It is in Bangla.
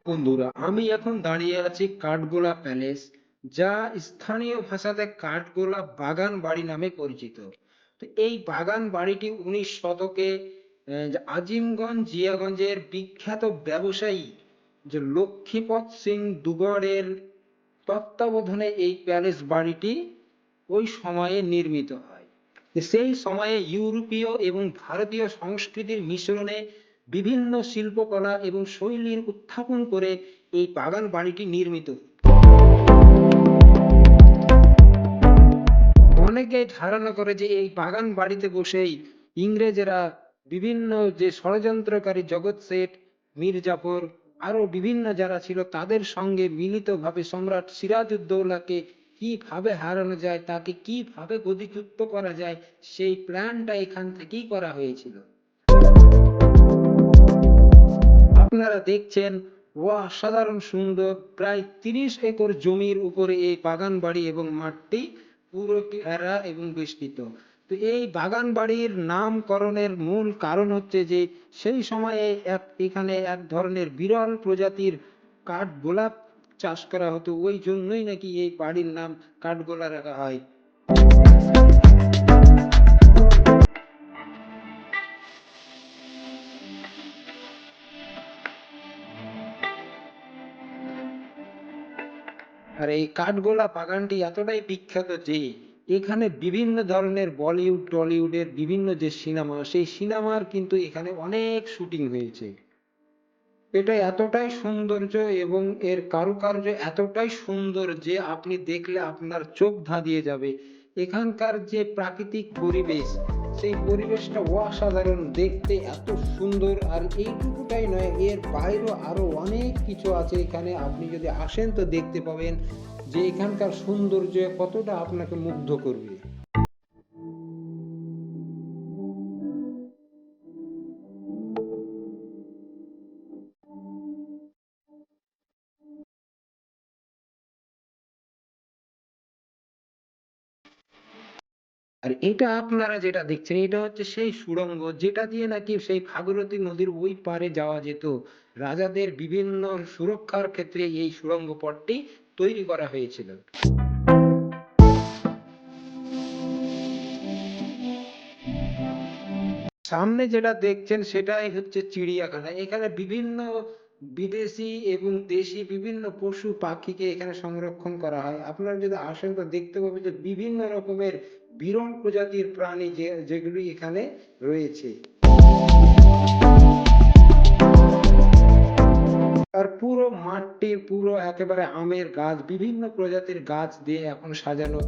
বন্ধুরা, আমি এখন দাঁড়িয়ে আছি কাঠগোলা প্যালেস, যা স্থানীয় ভাষাতে কাঠগোলা বাগান বাড়ি নামে পরিচিত। তো এই বাগান বাড়িটি 19 শতকে আজিমগঞ্জ জিয়াগঞ্জের বিখ্যাত ব্যবসায়ী যে লক্ষ্মীপদ সিং দুগড়ের তত্ত্বাবধানে এই প্যালেস বাড়িটি ওই সময়ে নির্মিত হয়। সেই সময়ে ইউরোপীয় এবং ভারতীয় সংস্কৃতির মিশ্রণে বিভিন্ন শিল্পকলা এবং শৈলীর উত্থাপন করে এই বাগান বাড়িটি নির্মিত। অনেকে ধারণা করে যে এই বাগান বাড়িতে বসেই ইংরেজেরা বিভিন্ন যে ষড়যন্ত্রকারী জগৎ শেঠ, মীর জাফর, আরো বিভিন্ন যারা ছিল তাদের সঙ্গে মিলিতভাবে সম্রাট সিরাজউদ্দৌলাকে কিভাবে হারানো যায়, তাকে কিভাবে গদিচ্যুত করা যায়, সেই প্ল্যানটা এখান থেকেই করা হয়েছিল। আপনারা দেখছেন অসাধারণ সুন্দর প্রায় 30 একর জমির উপরে এই বাগান বাড়ি এবং মাঠটি পুরো ঘেরা এবং বেষ্টিত। তো এই বাগান বাড়ির নামকরণের মূল কারণ হচ্ছে যে সেই সময়ে এখানে এক ধরনের বিরল প্রজাতির কাঠগোলাপ চাষ করা হতো, ওই জন্যই নাকি এই বাড়ির নাম কাঠগোলা রাখা হয়। আর এই কাঠগোলা বাগানটি এতটাই বিখ্যাত যে এখানে বিভিন্ন ধরনের বলিউড টলিউডের বিভিন্ন যে সিনেমা, সেই সিনেমার কিন্তু এখানে অনেক শুটিং হয়েছে। এটা এতটাই সৌন্দর্য এবং এর কারুকার্য এতটাই সুন্দর যে আপনি দেখলে আপনার চোখ ধাঁধিয়ে যাবে। এখানকার যে প্রাকৃতিক পরিবেশ, সেই পরিবেশটা অসাধারণ, দেখতে এত সুন্দর। আর এইটুকুটাই নয়, এর বাইরেও আরো অনেক কিছু আছে এখানে। আপনি যদি আসেন তো দেখতে পাবেন যে এখানকার সৌন্দর্য কতটা আপনাকে মুগ্ধ করবে। আর এটা আপনারা যেটা দেখছেন, এটা হচ্ছে সেই সুড়ঙ্গ যেটা দিয়ে নাকি সেই ভাগীরথী নদীর ওই পারে যাওয়া যেত। রাজাদের বিভিন্ন সুরক্ষার ক্ষেত্রে এই সুড়ঙ্গ পথটি তৈরি করা হয়েছিল। সামনে যেটা দেখছেন সেটাই হচ্ছে চিড়িয়াখানা। এখানে বিভিন্ন বিদেশি এবং দেশি বিভিন্ন পশু পাখিকে এখানে সংরক্ষণ করা হয়। আপনারা যদি আসেন তো দেখতে পাবেন যে বিভিন্ন রকমের বিরল প্রজাতির প্রাণী যেগুলি এখানে রয়েছে। আর পুরো মাঠটি পুরো একেবারে আমের গাছ, বিভিন্ন প্রজাতির গাছ দিয়ে এখন সাজানো।